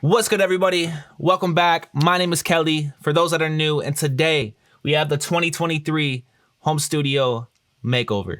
What's good, everybody? Welcome back. My name is Kelly. For those that are new, and today we have the 2023 home studio makeover.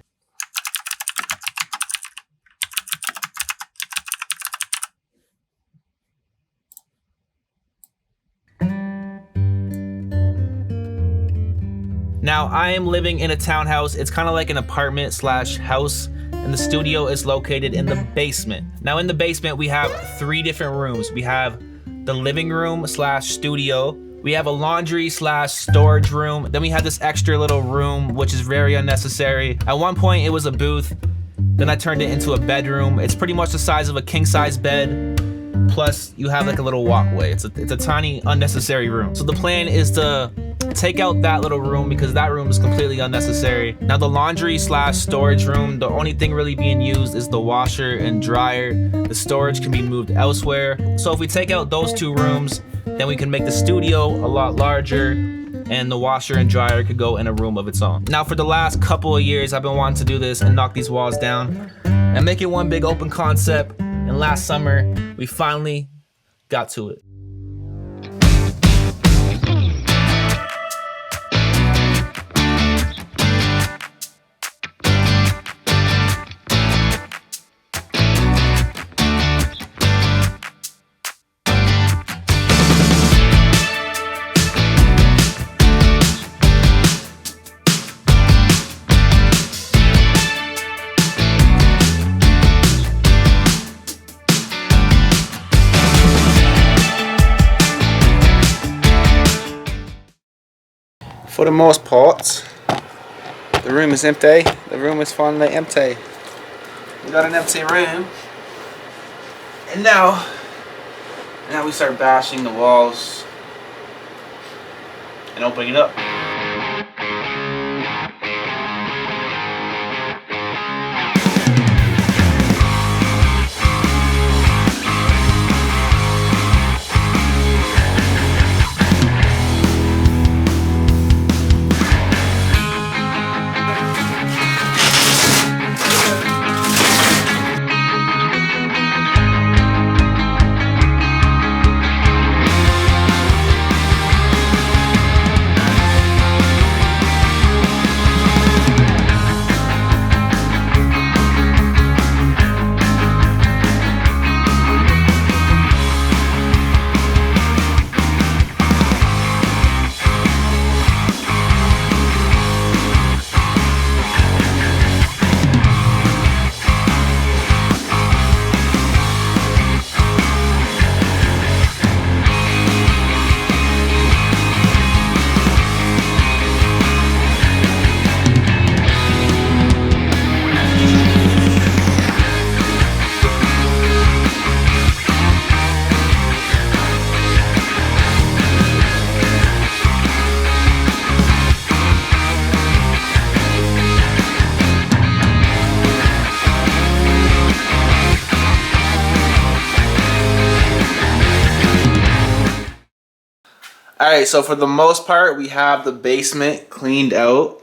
Now, I am living in a townhouse. It's kind of like an apartment slash house, and the studio is located in the basement. Now, in the basement, we have 3 different rooms. We have the living room slash studio. We have a laundry slash storage room. Then we have this extra little room, which is very unnecessary. At one point, it was a booth. Then I turned it into a bedroom. It's pretty much the size of a king-size bed. Plus, you have like a little walkway. It's a tiny, unnecessary room. So the plan is to take out that little room because that room is completely unnecessary. Now the laundry slash storage room, the only thing really being used is the washer and dryer. The storage can be moved elsewhere. So if we take out those 2 rooms, then we can make the studio a lot larger and the washer and dryer could go in a room of its own. Now for the last couple of years, I've been wanting to do this and knock these walls down and make it one big open concept. And last summer, we finally got to it. For the most part, the room is empty. The room is finally empty. We got an empty room. And now we start bashing the walls and opening it up. Alright, so for the most part, we have the basement cleaned out.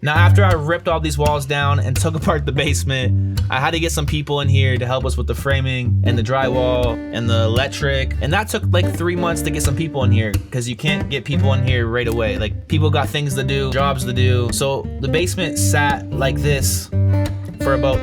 Now, after I ripped all these walls down and took apart the basement, I had to get some people in here to help us with the framing and the drywall and the electric. And that took like 3 months to get some people in here because you can't get people in here right away. Like, people got things to do, jobs to do. So the basement sat like this for about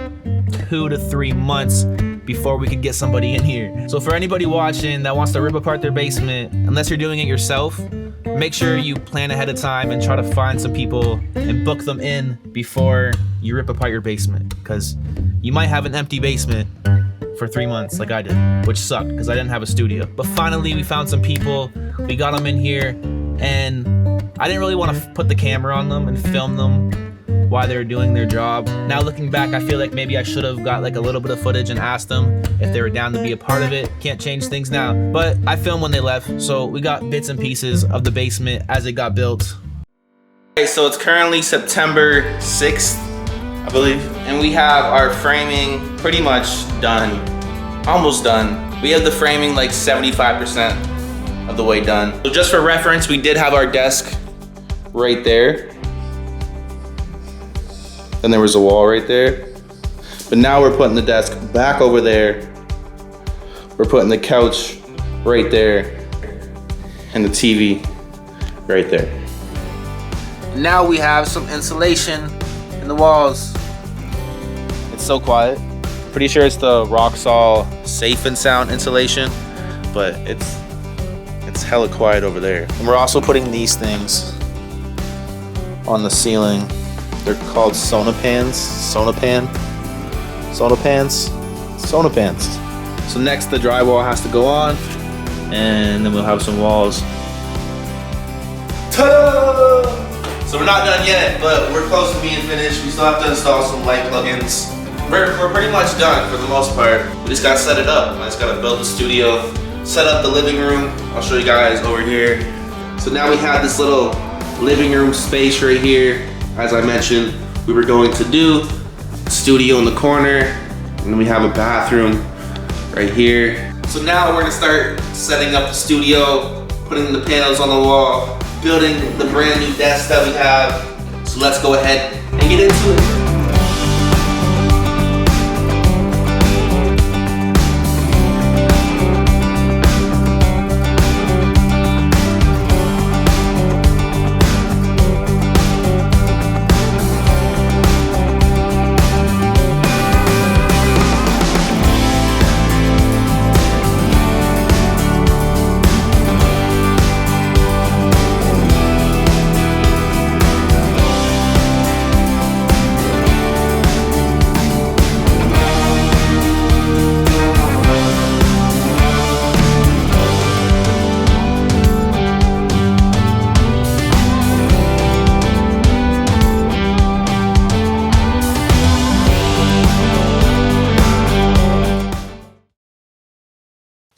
2 to 3 months before we could get somebody in here. So for anybody watching that wants to rip apart their basement, unless you're doing it yourself, make sure you plan ahead of time and try to find some people and book them in before you rip apart your basement, because you might have an empty basement for 3 months like I did, which sucked because I didn't have a studio. But finally we found some people, we got them in here, and I didn't really want to put the camera on them and film them while they were doing their job. Now looking back, I feel like maybe I should have got like a little bit of footage and asked them if they were down to be a part of it. Can't change things now, but I filmed when they left, so we got bits and pieces of the basement as it got built. Okay, so it's currently September 6th, I believe, and we have our framing pretty much done, almost done. We have the framing like 75% of the way done. So just for reference, we did have our desk right there. Then there was a wall right there. But now we're putting the desk back over there. We're putting the couch right there and the TV right there. Now we have some insulation in the walls. It's so quiet. Pretty sure it's the Roxol Safe and Sound insulation, but it's hella quiet over there. And we're also putting these things on the ceiling. They're called sonopans. So next the drywall has to go on, and then we'll have some walls. Ta-da! So we're not done yet, but we're close to being finished. We still have to install some light plugins. We're pretty much done for the most part. We just gotta set it up. I just gotta build the studio, set up the living room. I'll show you guys over here. So now we have this little living room space right here. As I mentioned, we were going to do a studio in the corner, and then we have a bathroom right here. So now we're gonna start setting up the studio, putting the panels on the wall, building the brand new desk that we have. So let's go ahead and get into it.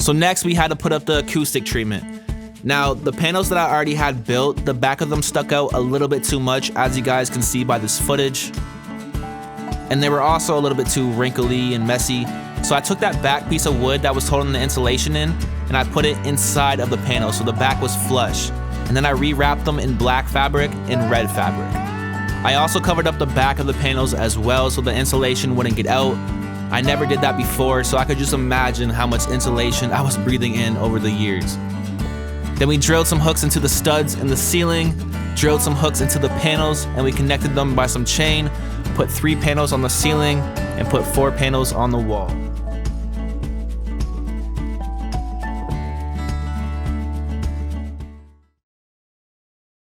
So next we had to put up the acoustic treatment. Now the panels that I already had built, the back of them stuck out a little bit too much, as you guys can see by this footage. And they were also a little bit too wrinkly and messy. So I took that back piece of wood that was holding the insulation in, and I put it inside of the panel so the back was flush. And then I rewrapped them in black fabric and red fabric. I also covered up the back of the panels as well so the insulation wouldn't get out. I never did that before, so I could just imagine how much insulation I was breathing in over the years. Then we drilled some hooks into the studs in the ceiling, drilled some hooks into the panels, and we connected them by some chain, put 3 panels on the ceiling, and put 4 panels on the wall.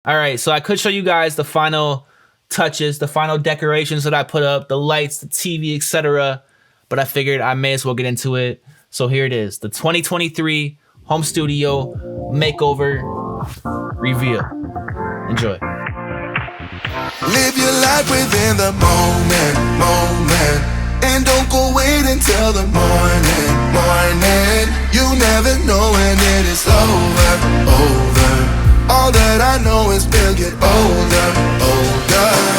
Alright, so I could show you guys the final touches, the final decorations that I put up, the lights, the TV, etc. But I figured I may as well get into it. So here it is, the 2023 home studio makeover reveal. Enjoy. Live your life within the moment, and don't go wait until the morning. You never know when it is over. All that I know is we'll get older.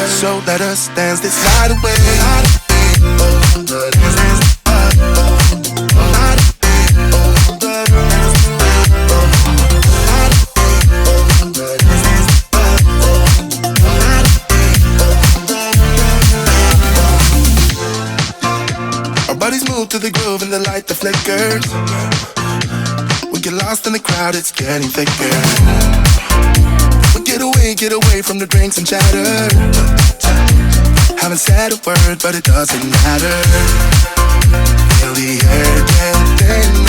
So let us dance this night away. Our bodies move to the groove and the light that flickers. We get lost in the crowd, it's getting thicker. We get away from the drinks and chatter. Haven't said a word, but it doesn't matter. Feel the air getting